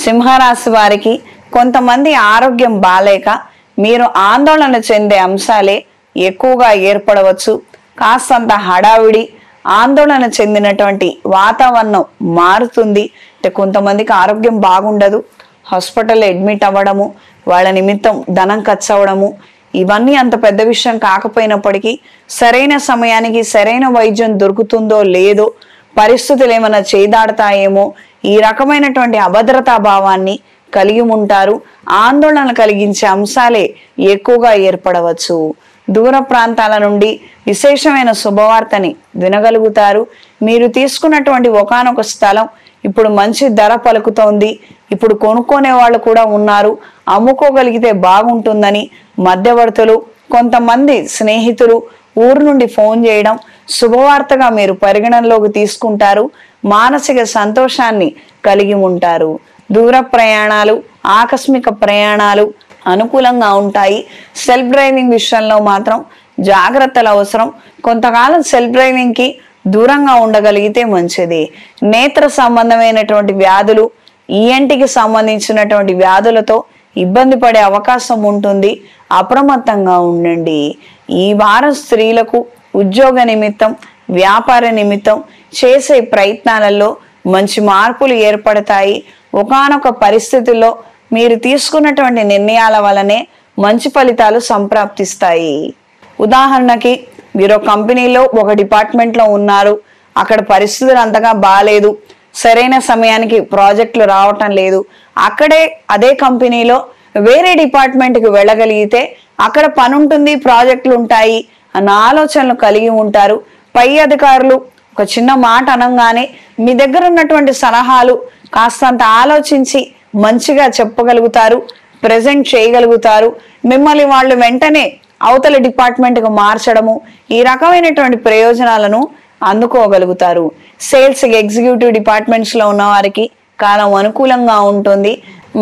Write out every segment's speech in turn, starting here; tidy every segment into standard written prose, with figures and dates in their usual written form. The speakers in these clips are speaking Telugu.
సింహరాశి వారికి కొంతమంది ఆరోగ్యం బాలేక మీరు ఆందోళన చెందే అంశాలే ఎక్కువగా ఏర్పడవచ్చు. కాస్తంత హడావిడి, ఆందోళన చెందినటువంటి వాతావరణం మారుతుంది. అంటే కొంతమందికి ఆరోగ్యం బాగుండదు, హాస్పిటల్ అడ్మిట్ అవ్వడము, వాళ్ళ నిమిత్తం ధనం ఖర్చు అవ్వడము, ఇవన్నీ అంత పెద్ద విషయం కాకపోయినప్పటికీ సరైన సమయానికి సరైన వైద్యం దొరుకుతుందో లేదో, పరిస్థితులు ఏమైనా చేదాడతాయేమో, ఈ రకమైనటువంటి అభద్రతా భావాన్ని కలిగి ఉంటారు. ఆందోళన కలిగించే అంశాలే ఎక్కువగా ఏర్పడవచ్చు. దూర ప్రాంతాల నుండి విశేషమైన శుభవార్తని వినగలుగుతారు. మీరు తీసుకున్నటువంటి ఒకానొక స్థలం ఇప్పుడు మంచి ధర పలుకుతోంది. ఇప్పుడు కొనుక్కునే వాళ్ళు కూడా ఉన్నారు. అమ్ముకోగలిగితే బాగుంటుందని మధ్యవర్తులు, కొంతమంది స్నేహితులు ఊరు నుండి ఫోన్ చేయడం శుభవార్తగా మీరు పరిగణనలోకి తీసుకుంటారు. మానసిక సంతోషాన్ని కలిగి ఉంటారు. దూర ప్రయాణాలు, ఆకస్మిక ప్రయాణాలు అనుకూలంగా ఉంటాయి. సెల్ఫ్ డ్రైవింగ్ విషయంలో మాత్రం జాగ్రత్తలు అవసరం. కొంతకాలం సెల్ఫ్ డ్రైవింగ్ కి దూరంగా ఉండగలిగితే మంచిది. నేత్ర సంబంధమైనటువంటి వ్యాధులు, ఈఎన్టీకి సంబంధించినటువంటి వ్యాధులతో ఇబ్బంది పడే అవకాశం ఉంటుంది. అప్రమత్తంగా ఉండండి. ఈ వారం స్త్రీలకు ఉద్యోగ నిమిత్తం, వ్యాపార నిమిత్తం చేసే ప్రయత్నాలలో మంచి మార్పులు ఏర్పడతాయి. ఒకానొక పరిస్థితుల్లో మీరు తీసుకున్నటువంటి నిర్ణయాల వలనే మంచి ఫలితాలు సంప్రాప్తిస్తాయి. ఉదాహరణకి మీరు కంపెనీలో ఒక డిపార్ట్మెంట్లో ఉన్నారు, అక్కడ పరిస్థితులు అంతగా బాగాలేదు, సరైన సమయానికి ప్రాజెక్టులు రావటం లేదు. అక్కడే అదే కంపెనీలో వేరే డిపార్ట్మెంట్కి వెళ్ళగలిగితే అక్కడ పని ఉంటుంది, ప్రాజెక్టులు ఉంటాయి అన్న ఆలోచనలు కలిగి ఉంటారు. పై అధికారులు ఒక చిన్న మాట అనగానే మీ దగ్గర ఉన్నటువంటి సలహాలు కాస్తంత ఆలోచించి మంచిగా చెప్పగలుగుతారు, ప్రజెంట్ చేయగలుగుతారు. మిమ్మల్ని వాళ్ళు వెంటనే అవతల డిపార్ట్మెంట్కి మార్చడము, ఈ రకమైనటువంటి ప్రయోజనాలను అందుకోగలుగుతారు. సేల్స్ ఎగ్జిక్యూటివ్ డిపార్ట్మెంట్స్లో ఉన్న వారికి కాలం అనుకూలంగా ఉంటుంది.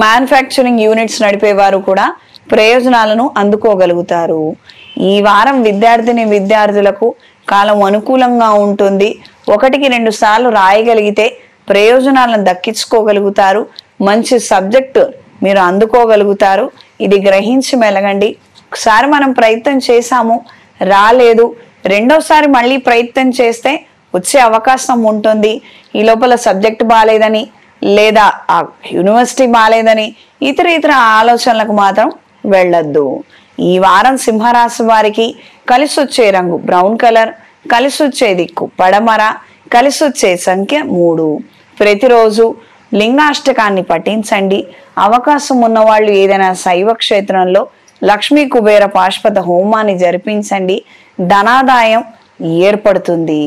మ్యానుఫ్యాక్చరింగ్ యూనిట్స్ నడిపేవారు కూడా ప్రయోజనాలను అందుకోగలుగుతారు. ఈ వారం విద్యార్థులకు కాలం అనుకూలంగా ఉంటుంది. 1-2 సార్లు రాయగలిగితే ప్రయోజనాలను దక్కించుకోగలుగుతారు. మంచి సబ్జెక్టు మీరు అందుకోగలుగుతారు. ఇది గ్రహించి మెలగండి. ఒకసారి మనం ప్రయత్నం చేశాము, రాలేదు, రెండోసారి మళ్ళీ ప్రయత్నం చేస్తే వచ్చే అవకాశం ఉంటుంది. ఈ లోపల సబ్జెక్ట్ బాగాలేదని లేదా ఆ యూనివర్సిటీ బాగాలేదని ఇతర ఆలోచనలకు మాత్రం వెళ్ళొద్దు. ఈ వారం సింహరాశి వారికి కలిసి వచ్చే రంగు బ్రౌన్ కలర్, కలిసి వచ్చే దిక్కు పడమర, కలిసి వచ్చే సంఖ్య 3. ప్రతిరోజు లింగాష్టకాన్ని పఠించండి. అవకాశం ఉన్నవాళ్ళు ఏదైనా శైవ క్షేత్రంలో లక్ష్మీ కుబేర పాశుపత హోమాన్ని జరిపించండి. ధనాదాయం ఏర్పడుతుంది.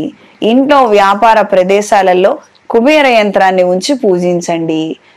ఇంట్లో వ్యాపార ప్రదేశాలలో కుబేర యంత్రాన్ని ఉంచి పూజించండి.